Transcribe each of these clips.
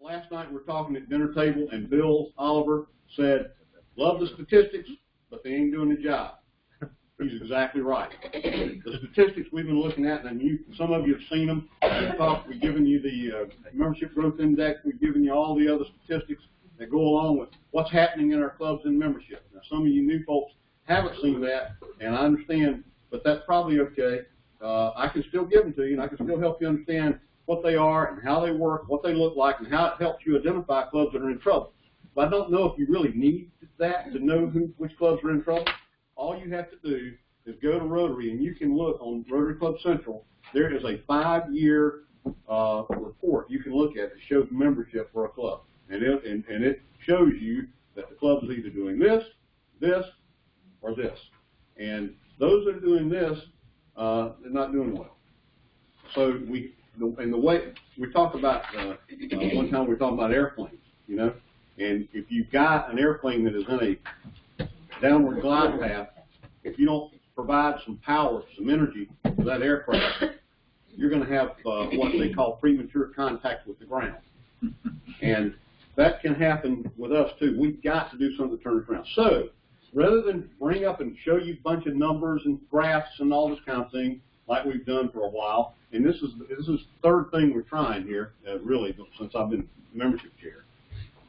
last night we were talking at dinner table, and Bill Oliver said, love the statistics, but they ain't doing the job. He's exactly right. The statistics we've been looking at, and some of you have seen them. We've given you the membership growth index. We've given you all the other statistics that go along with what's happening in our clubs and membership. Now, some of you new folks haven't seen that, and I understand, but that's probably okay. I can still give them to you, and I can still help you understand what they are and how they work, what they look like, and how it helps you identify clubs that are in trouble. But I don't know if you really need that to know which clubs are in trouble. All you have to do is go to Rotary, and you can look on Rotary Club Central. There is a 5-year report you can look at that shows membership for a club. And it shows you that the club is either doing this, this, or this. And those that are doing this, they're not doing well. So the way we talked about, one time we were talking about airplanes, you know, and if you've got an airplane that is in a downward glide path, if you don't provide some power, some energy to that aircraft, you're going to have what they call premature contact with the ground. And that can happen with us too. We've got to do something to turn it around. So rather than bring up and show you a bunch of numbers and graphs and all this kind of thing like we've done for a while, and this is the third thing we're trying here, really, since I've been membership chair.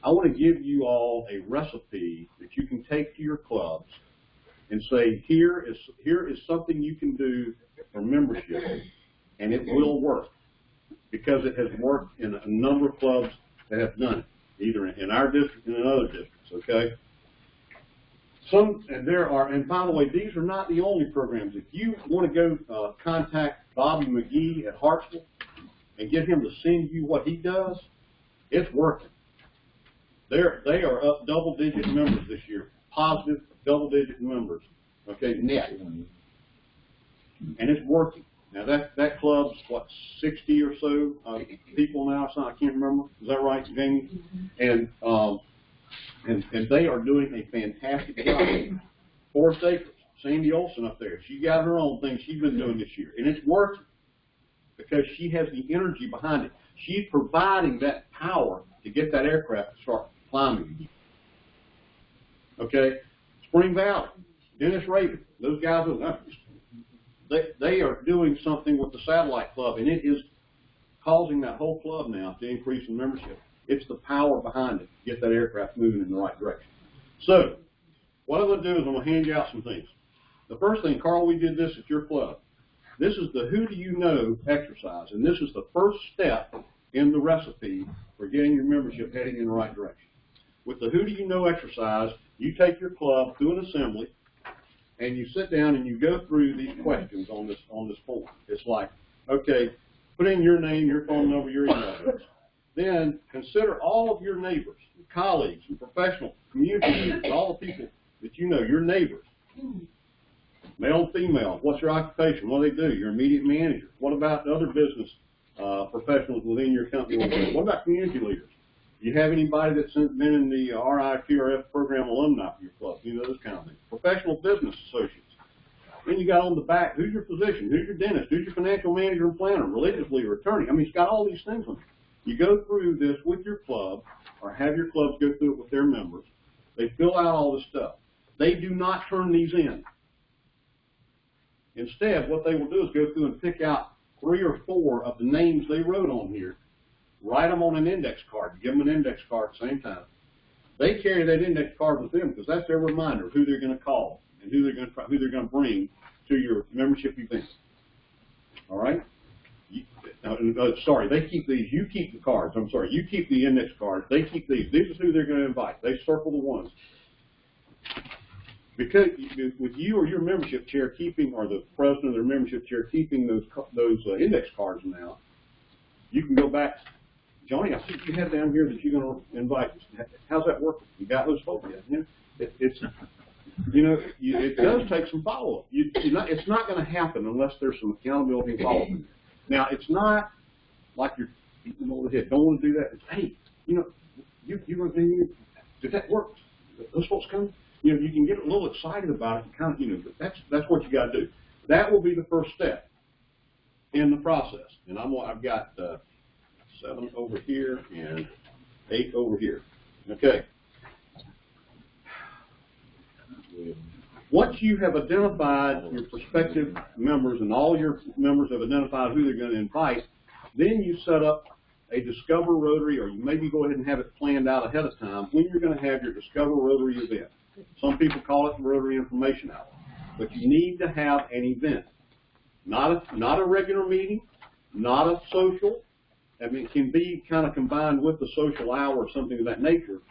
I want to give you all a recipe that you can take to your clubs and say, here is something you can do for membership, and it will work, because it has worked in a number of clubs that have done it, either in our district and in other districts, okay? And by the way, these are not the only programs. If you want to go contact Bobby McGee at Hartsville and get him to send you what he does, it's working. They are up double-digit members this year, positive double-digit members, okay, net. And it's working. Now that club's what, 60 or so people now? So I can't remember. Is that right, Jaime? And they are doing a fantastic job. Forest Acres, Sandy Olson up there, she got her own thing she's been doing this year, and it's working because she has the energy behind it. She's providing that power to get that aircraft to start climbing again. Okay, Spring Valley, Dennis Raven, those guys, they are doing something with the satellite club, and it is causing that whole club now to increase in membership. It's the power behind it to get that aircraft moving in the right direction. So what I'm going to do is I'm going to hand you out some things. The first thing, Carl, we did this at your club. This is the Who Do You Know exercise, and this is the first step in the recipe for getting your membership heading in the right direction. With the Who Do You Know exercise, you take your club to an assembly, and you sit down and you go through these questions on this form. It's like, okay, put in your name, your phone number, your email address. Then consider all of your neighbors, colleagues, and professional community leaders, all the people that you know, your neighbors. Male and female, what's your occupation? What do they do? Your immediate manager. What about other business professionals within your company? What about community leaders? Do you have anybody that's been in the RITRF program alumni for your club? You know, those kind of things. Professional business associates. Then you got on the back, who's your physician? Who's your dentist? Who's your financial manager and planner? Religious leader, attorney? I mean, it's got all these things on it. You go through this with your club, or have your clubs go through it with their members. They fill out all this stuff. They do not turn these in. Instead, what they will do is go through and pick out 3 or 4 of the names they wrote on here, write them on an index card, give them an index card at the same time. They carry that index card with them because that's their reminder of who they're going to call and who they're going to bring to your membership event. All right? Sorry, they keep these. You keep the cards. I'm sorry, you keep the index cards. They keep these. This is who they're going to invite. They circle the ones. Because with you or your membership chair keeping, or the president of their membership chair keeping those index cards now, you can go back. Johnny, I see you have down here that you're going to invite. How's that working? You got those folks yet? Yeah. It does take some follow-up. It's not going to happen unless there's some accountability and follow-up. Now, it's not like you're beating them over the head. Don't want to do that. It's, hey, did that work? Those folks come. You can get a little excited about it and kind of, but that's what you got to do. That will be the first step in the process. And I've got 7 over here, and 8 over here. Okay. Once you have identified your prospective members and all your members have identified who they're going to invite, then you set up a Discover Rotary, or you maybe go ahead and have it planned out ahead of time when you're going to have your Discover Rotary event. Some people call it the Rotary Information Hour. But you need to have an event, not a regular meeting, not a social. I mean, it can be kind of combined with the social hour or something of that nature,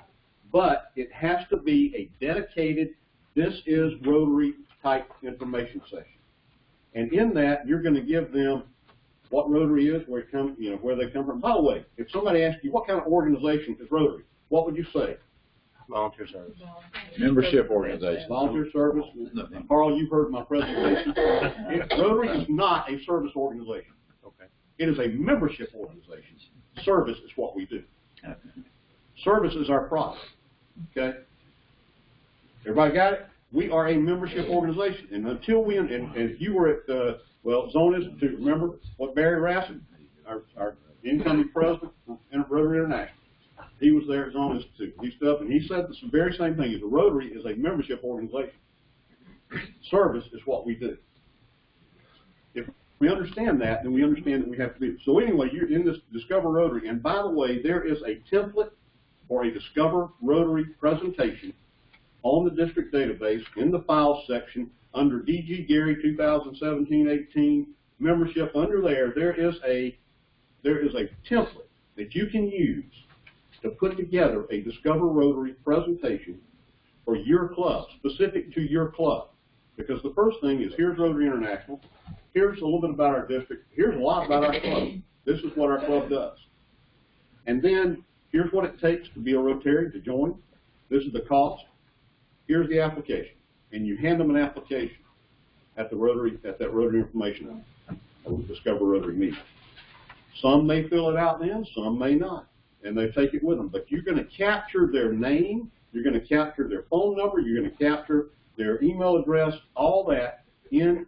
but it has to be a dedicated, this is Rotary type information session. And in that, you're going to give them what Rotary is, where it comes, you know, where they come from. By the way, if somebody asks you what kind of organization is Rotary, what would you say? Volunteer service. Membership organization. Volunteer service. Carl, you've heard my presentation. Rotary is not a service organization. Okay. It is a membership organization. Service is what we do. Service is our product. Okay? Everybody got it? We are a membership organization. And until we, and if you were at, Zone Institute, remember what Barry Rassett, our incoming president of Rotary International, he was there at Zone Institute. He stood up and he said the very same thing. The Rotary is a membership organization. Service is what we do. If we understand that, then we understand that we have to do it. So anyway, you're in this Discover Rotary, and by the way, there is a template for a Discover Rotary presentation on the district database in the files section under DG Gary 2017-18 membership. Under there is a template that you can use to put together a Discover Rotary presentation for your club, specific to your club. Because the first thing is, here's Rotary International, here's a little bit about our district, here's a lot about our club. This is what our club does. And then, here's what it takes to be a Rotarian, to join. This is the cost. Here's the application. And you hand them an application at that Rotary Information Hour, Discover Rotary meeting. Some may fill it out then, some may not. And they take it with them. But you're going to capture their name, you're going to capture their phone number, you're going to capture their email address, all that in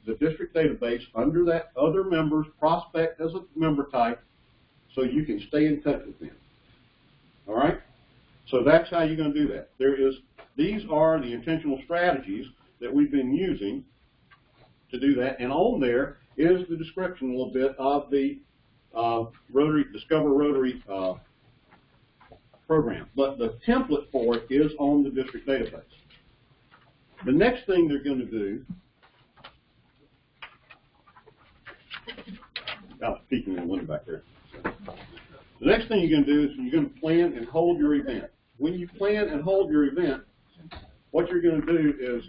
the district database under that other members, prospect as a member type, so you can stay in touch with them. All right? So that's how you're going to do that. These are the intentional strategies that we've been using to do that. And on there is the description a little bit of the Discover Rotary program. But the template for it is on the district database. The next thing they're going to do, I was peeking in the window back there. The next thing you're going to do is you're going to plan and hold your event. When you plan and hold your event, what you're going to do is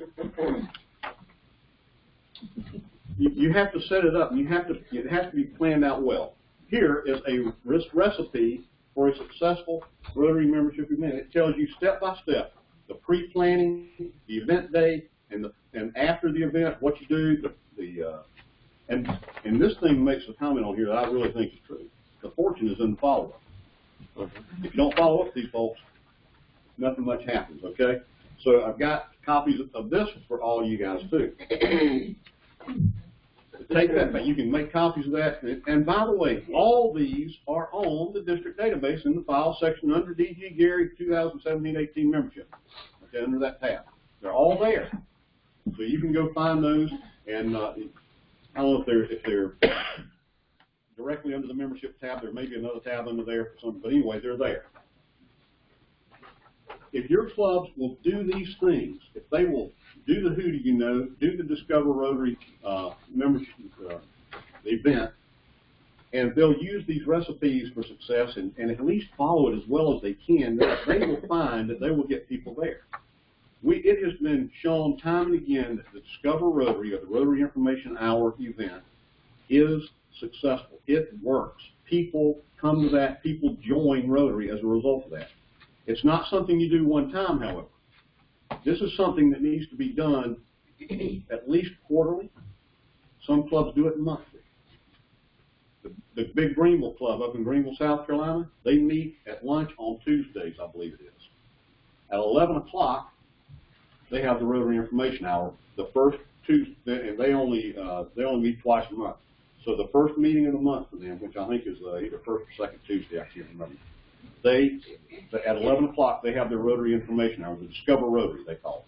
you have to set it up. And it has to be planned out well. Here is a recipe for a successful Rotary membership event. It tells you step by step the pre-planning, the event day, and after the event, what you do. And this thing makes a comment on here that I really think is true. The fortune is in the follow-up. If you don't follow up with these folks, nothing much happens, okay? So I've got copies of this for all you guys too. Take that back. You can make copies of that. And by the way, all these are on the district database in the file section under DG Gary 2017-18 membership. Okay, under that tab. They're all there. So you can go find those. And I don't know if they're directly under the membership tab. There may be another tab under there for something. But anyway, they're there. If your clubs will do these things, if they will do the Who Do You Know, do the Discover Rotary membership event, and they'll use these recipes for success and at least follow it as well as they can, they will find that they will get people there. It has been shown time and again that the Discover Rotary, or the Rotary Information Hour event, is successful. It works. People come to that. People join Rotary as a result of that. It's not something you do one time, however. This is something that needs to be done at least quarterly. Some clubs do it monthly. The Big Greenville Club up in Greenville, South Carolina, they meet at lunch on Tuesdays, I believe it is. At 11 o'clock, they have the Rotary Information Hour, the first Tuesday, and they only meet twice a month. So the first meeting of the month for them, which I think is either first or second Tuesday, I can't remember. at 11 o'clock, they have their Rotary information hour, the Discover Rotary, they call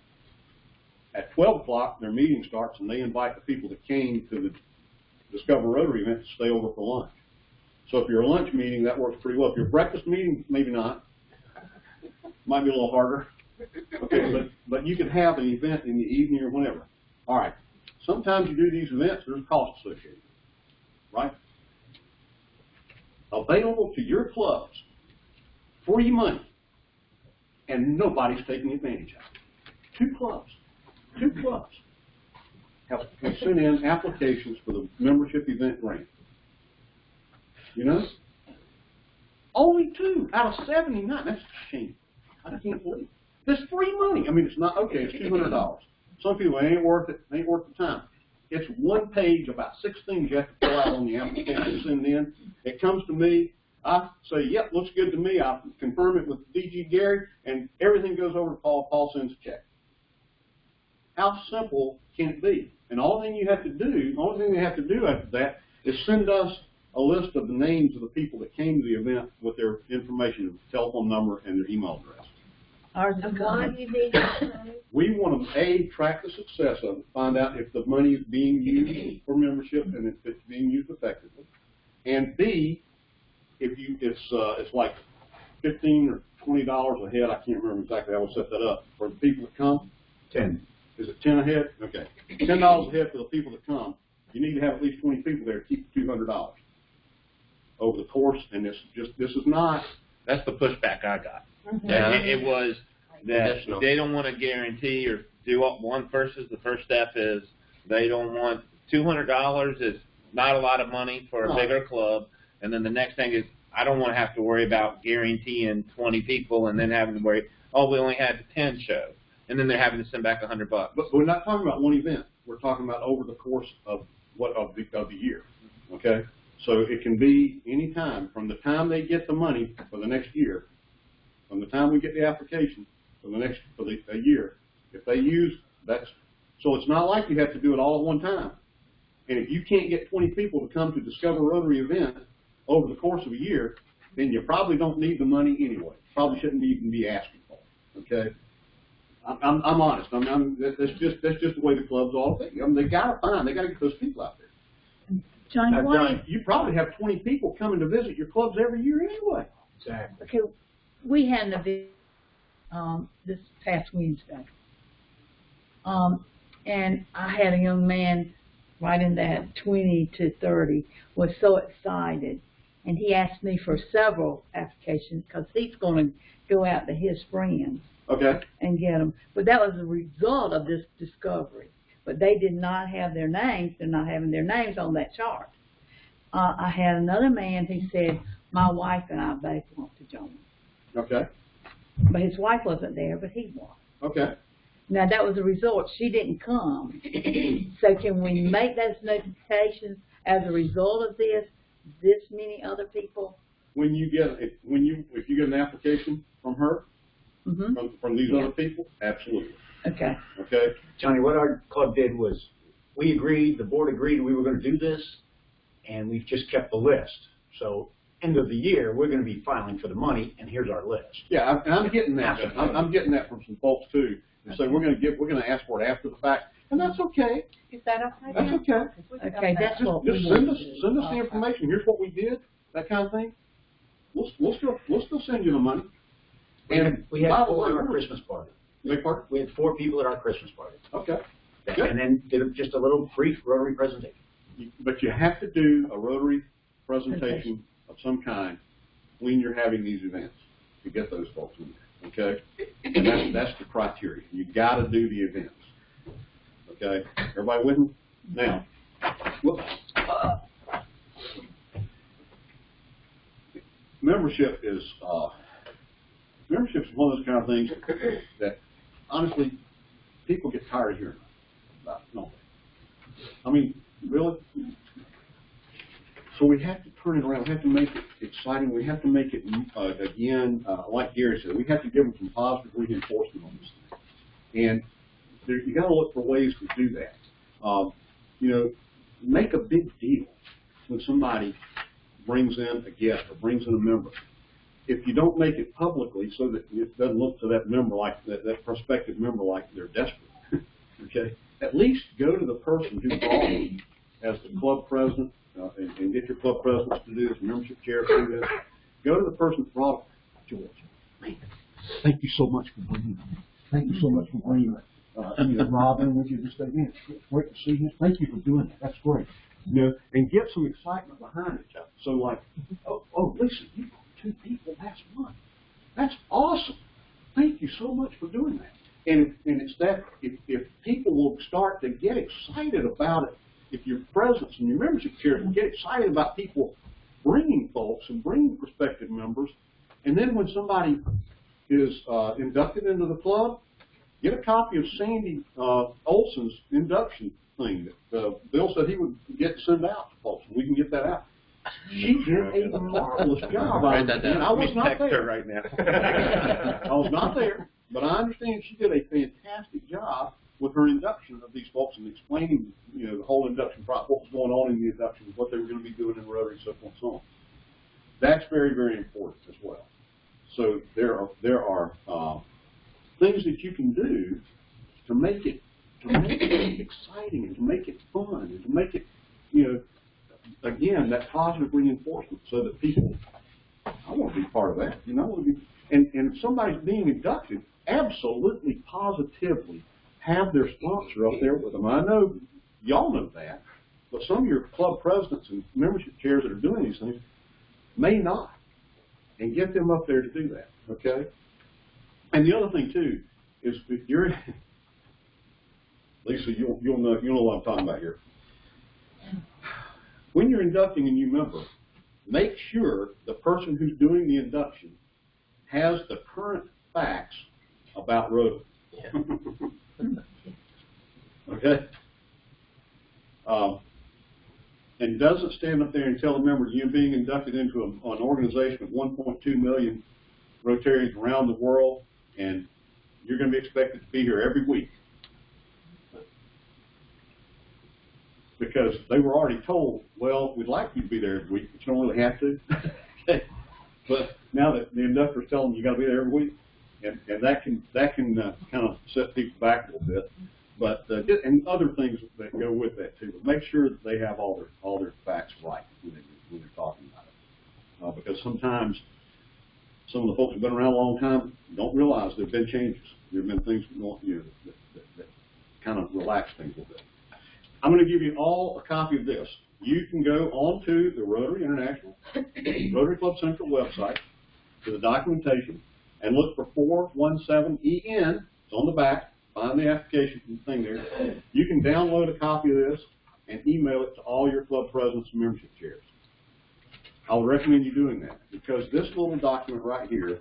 it. At 12 o'clock, their meeting starts, and they invite the people that came to the Discover Rotary event to stay over for lunch. So if you're a lunch meeting, that works pretty well. If you're a breakfast meeting, maybe not. Might be a little harder. Okay, but you could have an event in the evening or whenever. All right. Sometimes you do these events, there's a cost associated, right? Available to your clubs, free money, and nobody's taking advantage of it. Two clubs have sent in applications for the membership event grant. You know? Only 2 out of 79. That's a shame. I can't believe it. This free money. I mean, it's not, okay, it's $200. Some people, it ain't worth it. It ain't worth the time. It's one page, about 6 things you have to fill out on the application to send in. It comes to me. I say, yep, looks good to me. I confirm it with DG Gary, and everything goes over to Paul. Paul sends a check. How simple can it be? And the only thing they have to do after that is send us a list of the names of the people that came to the event with their information, telephone number, and their email address. Why do you need to We want to, track the success of it, find out if the money is being used for membership and if it's being used effectively. And B, it's like $15 or $20 a head. I can't remember exactly how we set that up. For the people that come? 10. Is it 10 a head? Okay. $10 a head for the people that come. You need to have at least 20 people there to keep $200 over the course. And this is not. That's the pushback I got. It was that they don't want to guarantee or do one versus the first step is they don't want $200 is not a lot of money for a bigger club, and then the next thing is I don't want to have to worry about guaranteeing 20 people and then having to worry, oh, we only had 10 shows, and then they're having to send back $100. But we're not talking about one event. We're talking about over the course of the year. Okay, so it can be any time from the time they get the money for the next year. From the time we get the application for a year, if they use so it's not like you have to do it all at one time. And if you can't get 20 people to come to Discover Rotary event over the course of a year, then you probably don't need the money anyway. Probably shouldn't even be asking for it. Okay, I'm honest. That's just the way the clubs all think. I mean, they got to get those people out there. Johnny, you probably have 20 people coming to visit your clubs every year anyway. Exactly. okay, we had an event this past Wednesday, and I had a young man right in that 20 to 30 was so excited, and he asked me for several applications because he's going to go out to his friends and get them. But that was a result of this discovery. But they did not have their names. They're not having their names on that chart. I had another man who said, my wife and I both want to join. Okay. But his wife wasn't there, but he was. Okay. Now, that was a result. She didn't come. So can we make those notifications as a result of this many other people? If you get an application from her, from these other people, absolutely. Okay. Okay. Johnny, what our club did was we agreed, the board agreed we were going to do this, and we've just kept the list. So end of the year, we're going to be filing for the money, and here's our list. Yeah, and I'm getting that. I'm getting that from some folks too. And so we're going to ask for it after the fact, and that's okay. Is that okay? That's okay. Okay, that's what Just we send us the information. Here's what we did. That kind of thing. We'll still send you the money. And we had 4 at our Christmas party. Big part? We had 4 people at our Christmas party. Okay. And then did just a little brief Rotary presentation. But you have to do a Rotary presentation of some kind when you're having these events to get those folks in there. Okay? And that's the criteria. You got to do the events. Okay? Everybody with me? Now, membership is one of those kind of things that honestly people get tired of hearing about. No, I mean, really. So we have to turn it around. We have to make it exciting. We have to make it again, like Gary said, we have to give them some positive reinforcement on this thing. And you got to look for ways to do that. Make a big deal when somebody brings in a guest or brings in a member. if you don't make it publicly so that it doesn't look to that member like, that prospective member like they're desperate, okay, at least go to the person who brought you as the club president, and get your club presidents to do this, membership chairs to do this. Go to the person who brought George. Man, thank you so much for bringing me. Thank you so much for bringing Robin with you this day. Man, it's great to see you. Thank you for doing that. That's great. You know, and get some excitement behind it. So like, oh, listen, you brought 2 people last month. That's awesome. Thank you so much for doing that. And it's that, if people will start to get excited about it, if your presidents and your membership chairs will get excited about people bringing folks and bringing prospective members, and then when somebody is inducted into the club, get a copy of Sandy Olson's induction thing that Bill said he would get sent out to folks, and we can get that out. She did a marvelous job. I was not there right now. I was not there, but I understand she did a fantastic job with her induction of these folks and explaining, you know, the whole induction process, what was going on in the induction, what they were going to be doing in Rotary, so forth and so on. That's very, very important as well. So there are things that you can do to make it exciting and to make it fun and to make it, you know, again, that positive reinforcement so that people, I want to be part of that, you know, I want to be, and if somebody's being inducted, absolutely, positively have their sponsor up there with them. I know y'all know that, but some of your club presidents and membership chairs that are doing these things may not, and get them up there to do that, okay? And the other thing too is if you're, Lisa, you'll know what I'm talking about here. When you're inducting a new member, make sure the person who's doing the induction has the current facts about Rotary. Yeah. Okay? And doesn't stand up there and tell the member you're being inducted into an organization of 1.2 million Rotarians around the world, and you're going to be expected to be here every week. Because they were already told, well, we'd like you to be there every week, but you don't really have to. Okay. But now that the inductor's telling them you got to be there every week, and that can kind of set people back a little bit. But and other things that go with that too. But make sure that they have all their facts right when they're talking about it. Because sometimes some of the folks who've been around a long time don't realize there have been changes. There have been things that kind of relax things a little bit. I'm going to give you all a copy of this. You can go onto the Rotary International, Rotary Club Central website, to the documentation, and look for 417EN. It's on the back. Find the application thing there. You can download a copy of this and email it to all your club presidents and membership chairs. I would recommend you doing that because this little document right here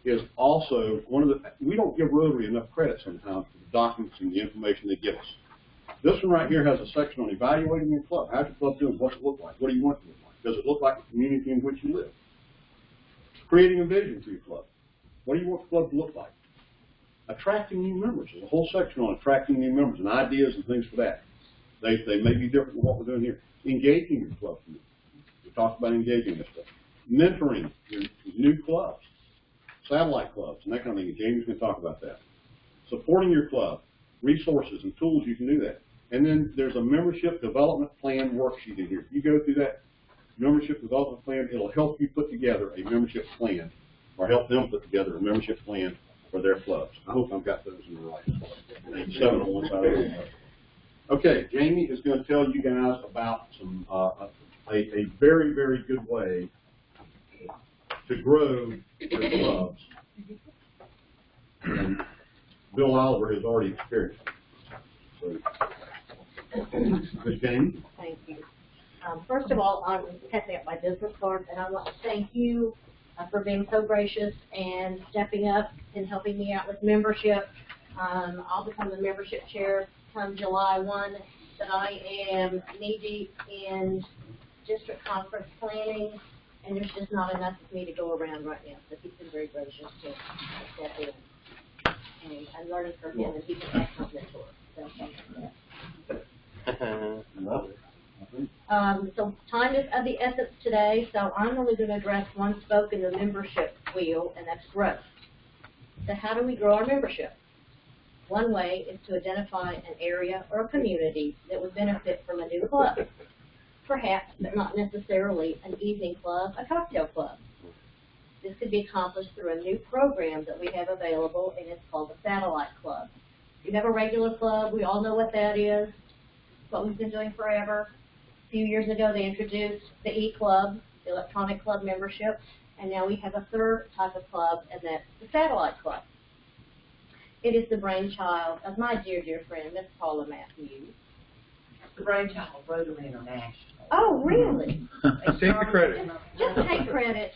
is also one of the, we don't give Rotary enough credit sometimes for the documents and the information they give us. This one right here has a section on evaluating your club. How's your club doing? What's it look like? What do you want it to look like? Does it look like the community in which you live? Creating a vision for your club. What do you want the club to look like? Attracting new members. There's a whole section on attracting new members and ideas and things for that. They may be different than what we're doing here. Engaging your club community. We talked about engaging this stuff. Mentoring your new clubs, satellite clubs, and that kind of thing. Jamie's going to talk about that. Supporting your club, resources and tools you can do that. And then there's a membership development plan worksheet in here. You go through that membership development plan, it'll help you put together a membership plan or help them put together a membership plan for their clubs. I hope I've got those in the right spot. 7 on one side of the other. Okay, Jamie is going to tell you guys about some a very, very good way to grow your clubs. And Bill Oliver has already experienced it. So, Ms. Jamie? Thank you. First of all, I'm passing up my business card, and I want to thank you for being so gracious and stepping up and helping me out with membership. I'll become the membership chair come July 1, but I am knee-deep in district conference planning, and there's just not enough of me to go around right now. So he's been very gracious to step in. And I'm learning from him, and he's an excellent mentor. So thank you for that. So time is of the essence today, so I'm only going to address one spoke in the membership wheel, and that's growth. So how do we grow our membership? One way is to identify an area or a community that would benefit from a new club. Perhaps, but not necessarily, an evening club, a cocktail club. This could be accomplished through a new program that we have available, and it's called the Satellite Club. You have a regular club, we all know what that is. It's what we've been doing forever. A few years ago, they introduced the E-Club, the electronic club membership, and now we have a third type of club, and that's the Satellite Club. It is the brainchild of my dear, dear friend, Miss Paula Matthews. The brainchild of Rotary International. Oh, really? Take the credit. Just take credit.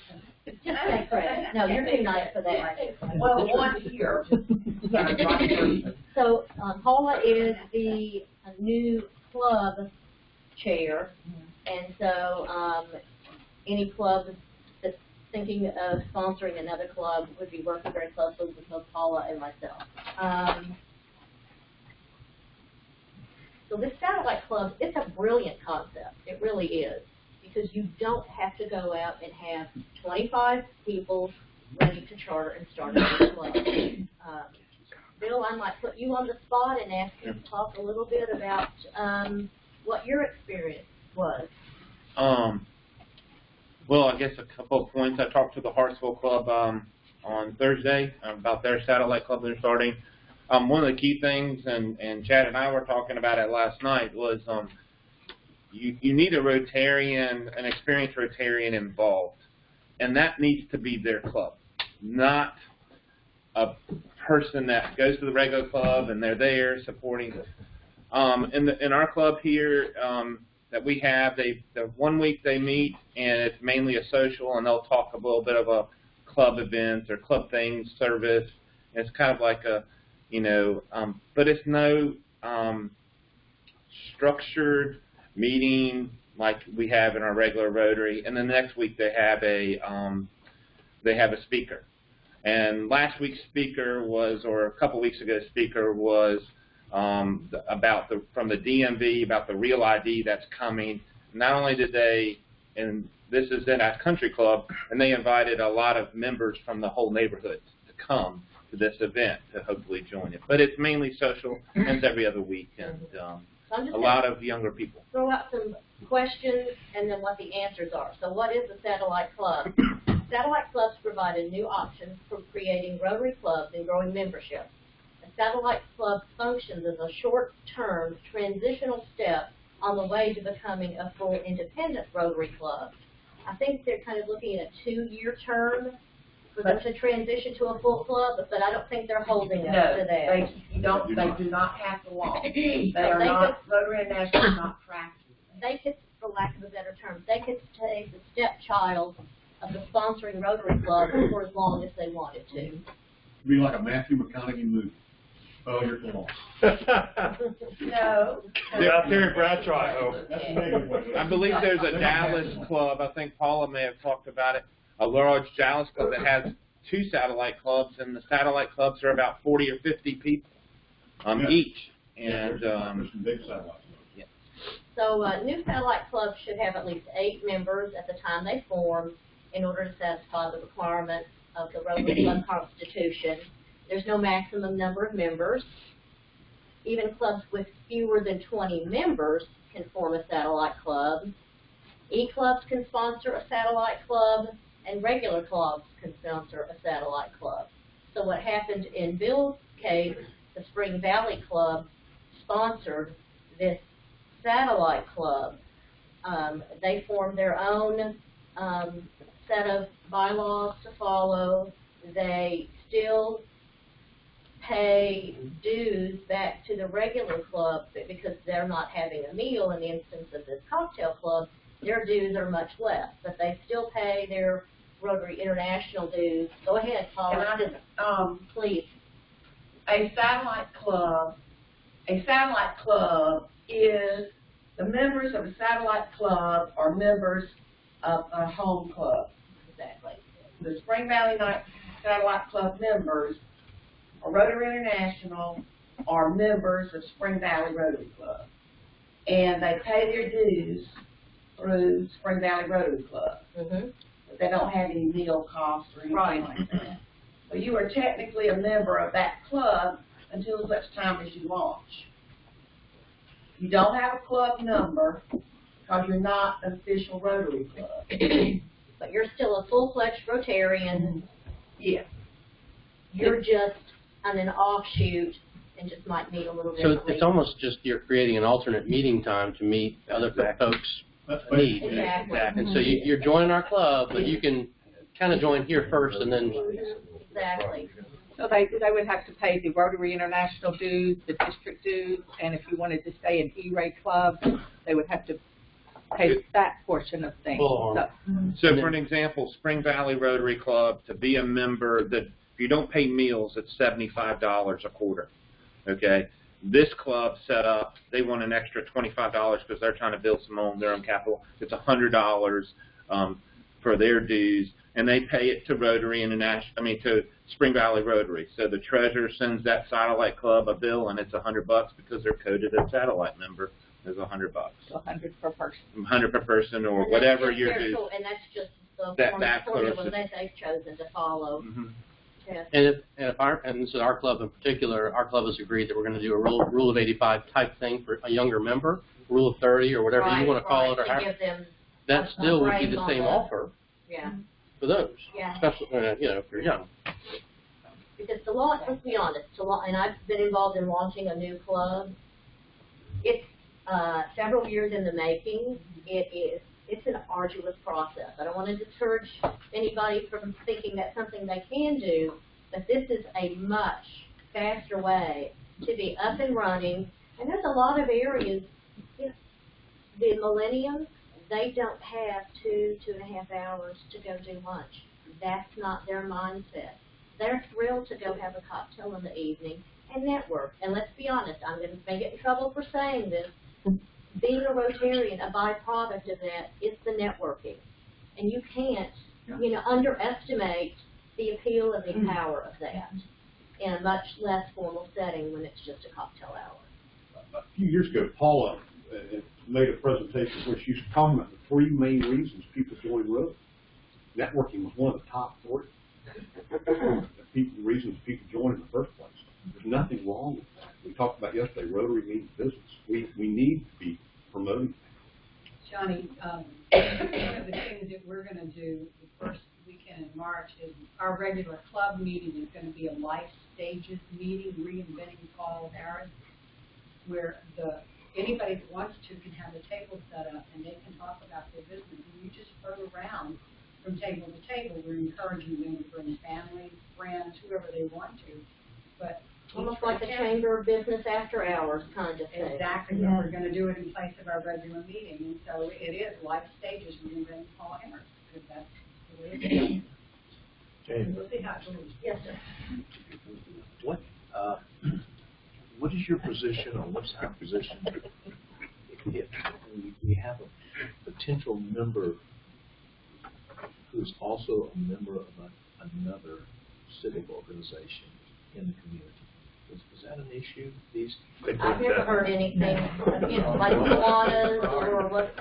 Just take credit. No, you're too nice for that. Well, one here. So, Paula is the new club chair, and so any club that's thinking of sponsoring another club would be working very closely with both Paula and myself. So this satellite club, it's a brilliant concept. It really is, because you don't have to go out and have 25 people ready to charter and start a new club. Bill, I might put you on the spot and ask you to talk a little bit about what your experience was. Well, I guess a couple of points. I talked to the Hartsville Club on Thursday about their satellite club they're starting. One of the key things, and Chad and I were talking about it last night, was you need a Rotarian, an experienced Rotarian involved, and that needs to be their club, not a person that goes to the regular club and they're there supporting it. In our club here that we have, the 1 week they meet, and it's mainly a social, and they'll talk a little bit of a club events or club things, service. And it's kind of like a, but it's no structured meeting like we have in our regular Rotary. And then the next week they have a speaker. And last week's speaker was, or a couple weeks ago, speaker was from the DMV about the Real ID that's coming. Not only did they, and this is in our country club, and they invited a lot of members from the whole neighborhood to come to this event to hopefully join it. But it's mainly social, and it's every other week, and a lot of younger people. Throw out some questions and then what the answers are. So what is a satellite club? Satellite clubs provide a new option for creating Rotary clubs and growing membership. A satellite club functions as a short-term transitional step on the way to becoming a full independent Rotary club. I think they're kind of looking at a 2-year term for them to transition to a full club, but I don't think they're holding us to that. They do not have to walk. They are not, Rotary International is not practicing. They could, for lack of a better term, they could take the stepchild of the sponsoring Rotary club for as long as they wanted to. It'd be like a Matthew McConaughey movie. Oh, you're too long. No. Terry Bradshaw, I hope. I believe there's a Dallas club. I think Paula may have talked about it. A large Dallas club that has 2 satellite clubs, and the satellite clubs are about 40 or 50 people each. And there's some big satellites. Yeah. So new satellite clubs should have at least 8 members at the time they form in order to satisfy the requirements of the Rotary Club Constitution. There's no maximum number of members. Even clubs with fewer than 20 members can form a satellite club. E-clubs can sponsor a satellite club, and regular clubs can sponsor a satellite club. So what happened in Bill's case, the Spring Valley Club sponsored this satellite club. They formed their own set of bylaws to follow. They still pay dues back to the regular club, but because they're not having a meal in the instance of this cocktail club, their dues are much less, but they still pay their Rotary International dues. Go ahead, Paula. Please. A satellite club is the members of a satellite club are members of a home club. Exactly. The Spring Valley Satellite Club members or Rotary International are members of Spring Valley Rotary Club. and they pay their dues through Spring Valley Rotary Club. Mhm. But they don't have any meal costs or anything Right. like that. So you are technically a member of that club until such time as you launch. You don't have a club number because you're not an official Rotary Club. But you're still a full-fledged Rotarian. Yeah. You're just on an offshoot and just might meet a little So differently. it's almost just you're creating an alternate meeting time to meet other folks' needs. Exactly. And so you're joining our club, but you can kind of join here first and then. Exactly. So they would have to pay the Rotary International dues, the district dues, and if you wanted to stay in E-Ray Club, they would have to pay that portion of things. Full on. So, So for an example, Spring Valley Rotary Club, to be a member, that if you don't pay meals, it's $75 a quarter, okay? This club set up, they want an extra $25 because they're trying to build their own capital. It's $100 for their dues, and they pay it to Rotary International, to Spring Valley Rotary. So the treasurer sends that satellite club a bill, and it's $100 because they're coded a satellite member. Is $100. $100 per person. 100 per person, or And whatever that's just your their dues. And that's just the That formula close. that they've chosen to follow. Mm-hmm. Yeah. And this is our club in particular, our club has agreed that we're going to do a rule of 85 type thing for a younger member, rule of 30 or whatever you want to call it, or to however. give them That a still would be break the on same the- offer Yeah. for those, Yeah. especially if you're young. Because the launch, let's be honest, and I've been involved in launching a new club. It's several years in the making. It's an arduous process. I don't want to discourage anybody from thinking that's something they can do, but this is a much faster way to be up and running. And there's a lot of areas, the millennials, they don't have 2.5 hours to go do lunch. That's not their mindset. They're thrilled to go have a cocktail in the evening and network. And let's be honest, I'm going to may get in trouble for saying this. Being a Rotarian, a byproduct of that is the networking. And you can't, underestimate the appeal and the power of that in a much less formal setting when it's just a cocktail hour. A few years ago, Paula made a presentation where she was talking about the 3 main reasons people join Rotary. Networking was one of the top 3. The reasons people join in the first place. There's nothing wrong with that. We talked about yesterday, Rotary means business. We need to be promoting that. Johnny, one of the things that we're going to do the first weekend in March is our regular club meeting is going to be a life stages meeting, reinventing Paul Harris, where anybody that wants to can have a table set up and they can talk about their business. And you just go around from table to table. We're encouraging them to bring family, friends, whoever they want to. But Almost like a chamber of business after hours kind of thing. exactly, Yeah. we're going to do it in place of our regular meeting, and so it is life stages reinventing Paul Harris, because that's the way it is. James, We'll see how it goes. Yes, sir. What is your position, or what's our position if we have a potential member who's also a member of another civic organization in the community? Is that an issue? I've never heard anything, like Kiwanis or what.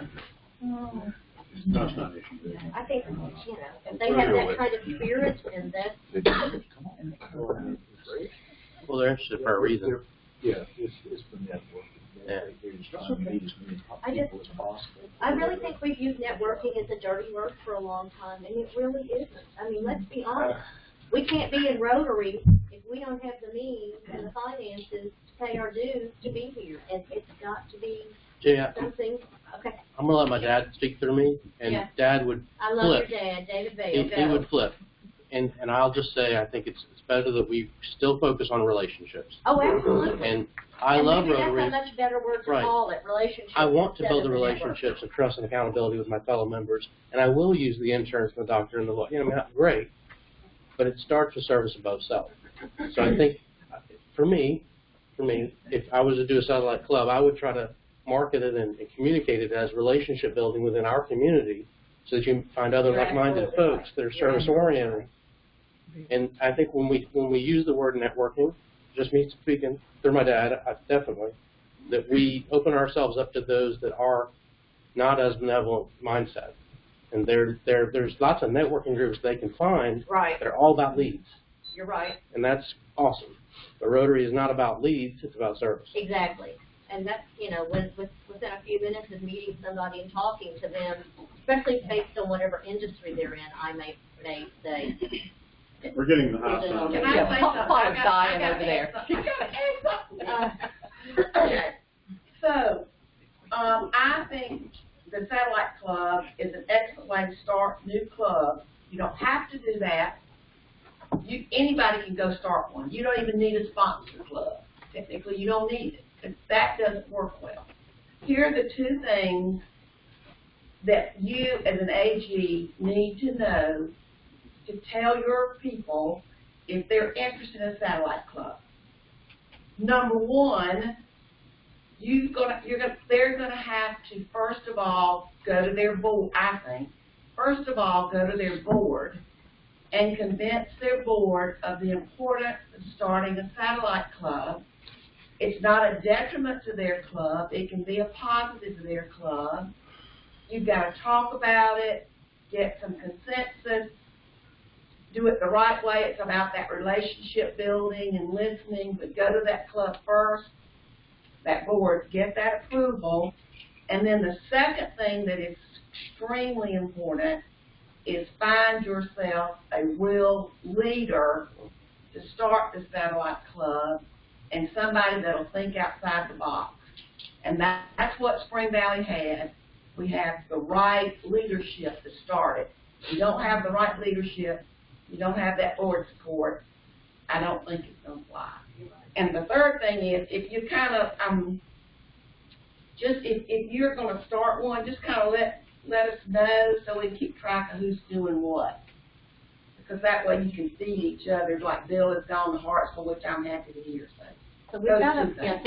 No, it's not an issue. I think, if they have that kind of spirit and that, Well, they're interested for a reason. Yeah, it's for networking. Yeah. They're just trying to meet as many people as possible. I really think we've used networking as a dirty word for a long time, and it really isn't. I mean, let's be honest. We can't be in Rotary if we don't have the means and the finances to pay our dues to be here. And it's got to be Jay, something, okay. I'm going to let my dad speak through me, and Yeah. Dad would I love your flip. dad, David Bale. He would flip. And I'll just say I think it's better that we still focus on relationships. Oh, absolutely. And I love maybe Rotary. that's a much better word to Right. call it, relationships. I want to instead build the of network. relationships of trust and accountability with my fellow members, and I will use the insurance and the doctor and the law. Great, but it starts with service above self. So I think, for me, if I was to do a satellite club, I would try to market it and communicate it as relationship building within our community, so that you find other You're like-minded absolutely folks that are service oriented. And I think when we use the word networking, just me speaking through my dad, definitely, that we open ourselves up to those that are not as benevolent mindset. And there's lots of networking groups they can find Right. that are all about leads. You're right. And that's awesome. But Rotary is not about leads, it's about service. Exactly. And that's, you know, within a few minutes of meeting somebody and talking to them, especially based on whatever industry they're in, I may say. We're getting the high sign. Can I say something? Paul's I dying gotta over there. add something. I gotta add something. So, I think the Satellite Club is an excellent way to start new clubs. You don't have to do that. Anybody can go start one. You don't even need a sponsor club. Technically, you don't need it, because that doesn't work well. Here are the two things that you, as an AG, need to know to tell your people if they're interested in a satellite club. Number one, they're gonna have to, first of all, go to their board, I think. First of all, go to their board and convince their board of the importance of starting a satellite club. It's not a detriment to their club. It can be a positive to their club. You've got to talk about it, get some consensus, do it the right way. It's about that relationship building and listening, but go to that club first, that board, get that approval. And then the second thing that is extremely important is find yourself a real leader to start the satellite club and somebody that'll think outside the box. And that's what Spring Valley had. We have the right leadership to start it. If you don't have the right leadership, you don't have that board support, I don't think it's going to fly. And the third thing is, if you kind of, if you're going to start one, just kind of let us know so we can keep track of who's doing what. Because that way you can feed each other, like Bill has gone to Hartsville, which I'm happy to hear. So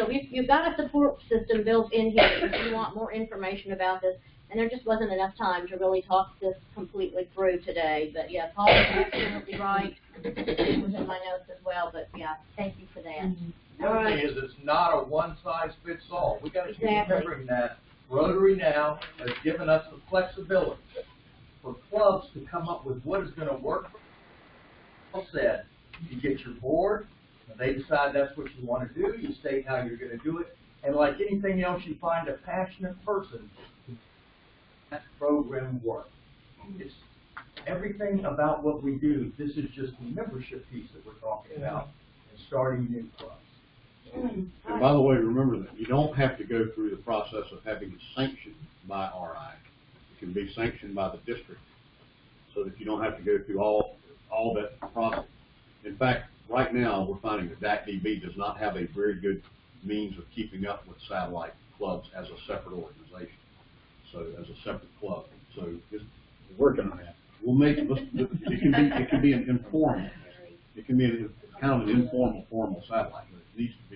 you've got a support system built in here if you want more information about this. And there just wasn't enough time to really talk this completely through today. But yeah, Paul is absolutely right. It was in my notes as well. But yeah, thank you for that. The other thing is, it's not a one-size-fits-all. We got to keep remembering that Rotary now has given us the flexibility for clubs to come up with what is going to work. Paul said, you get your board, and they decide that's what you want to do. You state how you're going to do it, and like anything else, you find a passionate person. That program work. It's everything about what we do. This is just the membership piece that we're talking about and starting new clubs. And by the way, remember that you don't have to go through the process of having it sanctioned by RI. It can be sanctioned by the district, so that you don't have to go through all that process. In fact, right now we're finding that DAC-DB does not have a very good means of keeping up with satellite clubs as a separate organization. So as a separate club. So just working on that. We'll make it. It can be an informal. It can be kind of an informal, formal satellite. But it needs to